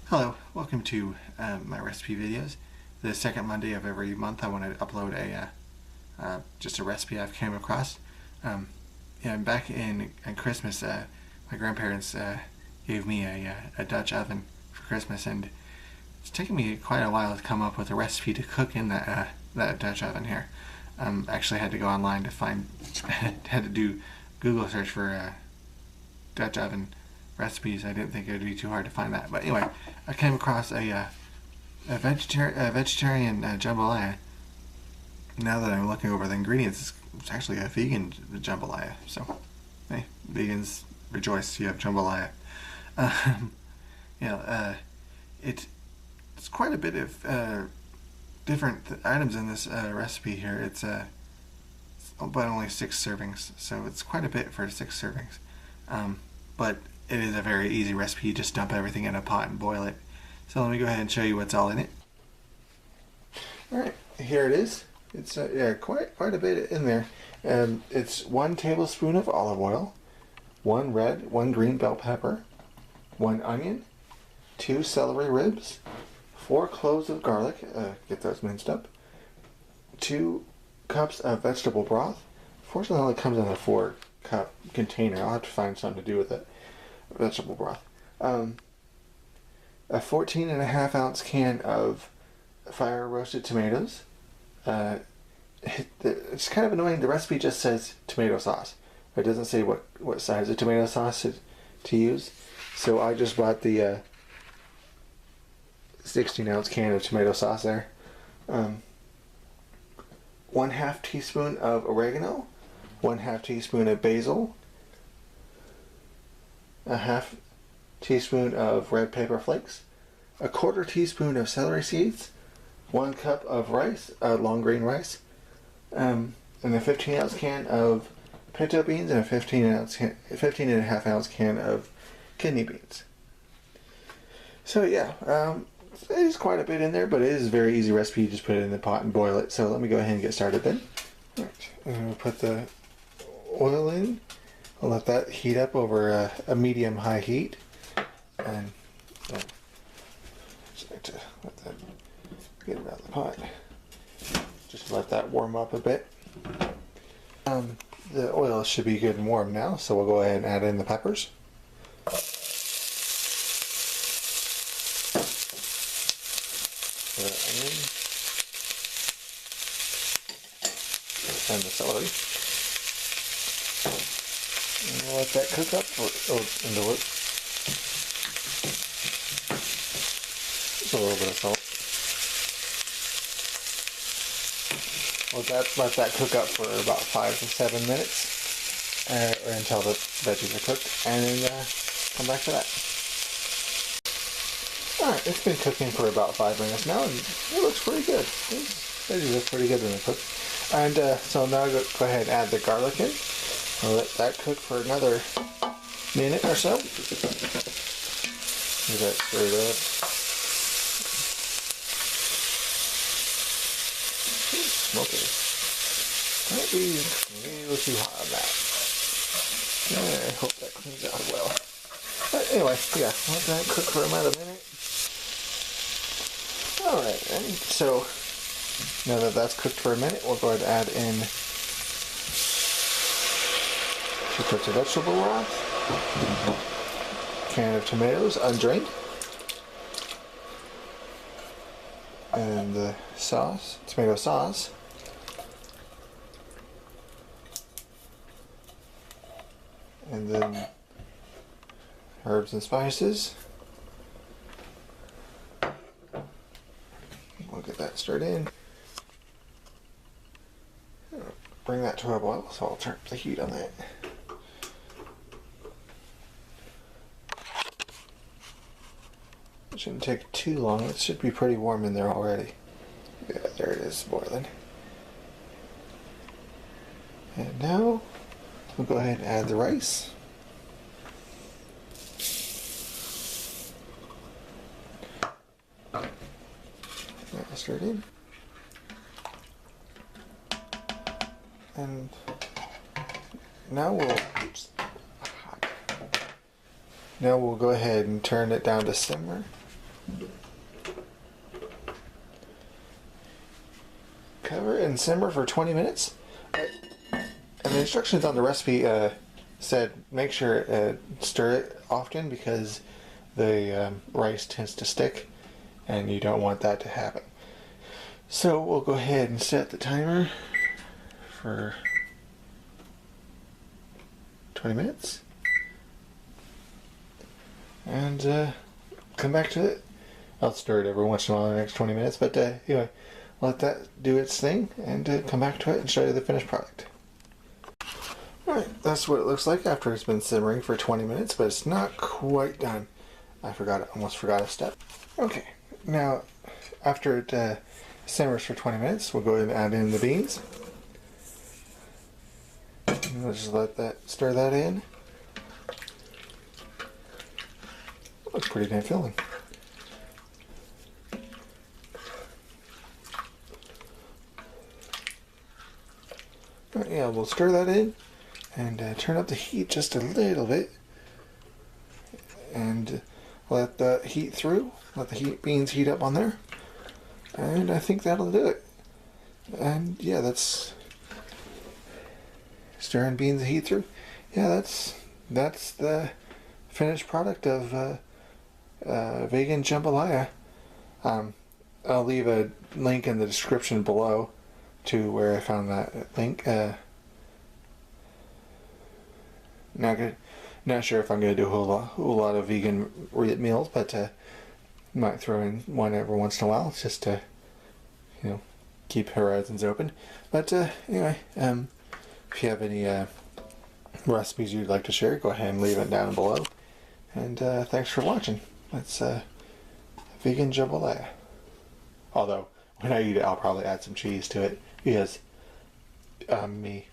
Hello, welcome to my recipe videos. The second Monday of every month I want to upload just a recipe I've came across. Back in Christmas, my grandparents gave me a Dutch oven for Christmas, and it's taken me quite a while to come up with a recipe to cook in that Dutch oven here. Actually had to go online to find, had to do Google search for Dutch oven recipes. I didn't think it would be too hard to find that, but anyway, I came across a vegetarian jambalaya. Now that I'm looking over the ingredients, it's actually a vegan jambalaya. So, hey, vegans rejoice! You have jambalaya. It's quite a bit of different items in this recipe here. It's but only 6 servings, so it's quite a bit for 6 servings. But it is a very easy recipe. You just dump everything in a pot and boil it. So let me go ahead and show you what's all in it. Alright, here it is. It's quite a bit in there. It's 1 tablespoon of olive oil, 1 red, 1 green bell pepper, 1 onion, 2 celery ribs, 4 cloves of garlic, get those minced up, 2 cups of vegetable broth. Fortunately, it only comes in a 4-cup container. I'll have to find something to do with it. Vegetable broth. A 14.5-ounce can of fire roasted tomatoes. It's kind of annoying. The recipe just says tomato sauce. It doesn't say what size of tomato sauce to use. So I just bought the 16-ounce can of tomato sauce there. 1/2 teaspoon of oregano, 1/2 teaspoon of basil, a 1/2 teaspoon of red pepper flakes, a 1/4 teaspoon of celery seeds, 1 cup of rice, long grain rice, and a 15-ounce can of pinto beans, and a 15.5-ounce can of kidney beans. So yeah, it is quite a bit in there, but it is a very easy recipe. You just put it in the pot and boil it. So let me go ahead and get started then. All right, I'm going to put the oil in. I'll let that heat up over a medium-high heat, and just like to let that get it out of the pot. Just let that warm up a bit. The oil should be good and warm now, so we'll go ahead and add in the peppers. The onion and the celery. And we'll let that cook up into it. Just a little bit of salt. Let that cook up for about 5 to 7 minutes, or until the veggies are cooked, and then come back to that. Alright, it's been cooking for about 5 minutes now, and it looks pretty good. These veggies look pretty good when they cook. And so now I'll go ahead and add the garlic in. I'll let that cook for another minute or so. Get that stirred up. Smoky. Might be a little too hot on that. I hope that cleans out well. But anyway, yeah, let that cook for another minute. Alright, and so now that that's cooked for a minute, we'll go ahead and add in 2 cups of vegetable broth, can of tomatoes undrained, and the sauce, tomato sauce, and then herbs and spices. We'll get that stirred in. Bring that to a boil, so I'll turn up the heat on that. It shouldn't take too long. It should be pretty warm in there already. Yeah, there it is, boiling. And now we'll go ahead and add the rice. Stirred in, and now we'll go ahead and turn it down to simmer Cover and simmer for 20 minutes. And the instructions on the recipe said make sure stir it often because the rice tends to stick and you don't want that to happen. So we'll go ahead and set the timer for 20 minutes and come back to it. I'll stir it every once in a while in the next 20 minutes, but anyway, let that do its thing and come back to it and show you the finished product. Alright, that's what it looks like after it's been simmering for 20 minutes, but it's not quite done. Almost forgot a step. Okay, now after it simmers for 20 minutes, we'll go ahead and add in the beans. And we'll just stir that in. Looks pretty damn filling. Right, yeah, we'll stir that in and turn up the heat just a little bit and let the heat through. Let the beans heat up on there, and I think that'll do it. And yeah, that's stirring beans and heat through. Yeah, that's the finished product of vegan jambalaya. I'll leave a link in the description below to where I found that link. Not sure if I'm going to do a whole lot of vegan meals, but might throw in one every once in a while just to, keep horizons open. But anyway, if you have any recipes you'd like to share, go ahead and leave it down below. And thanks for watching. That's vegan jambalaya. Although, when I eat it, I'll probably add some cheese to it because me.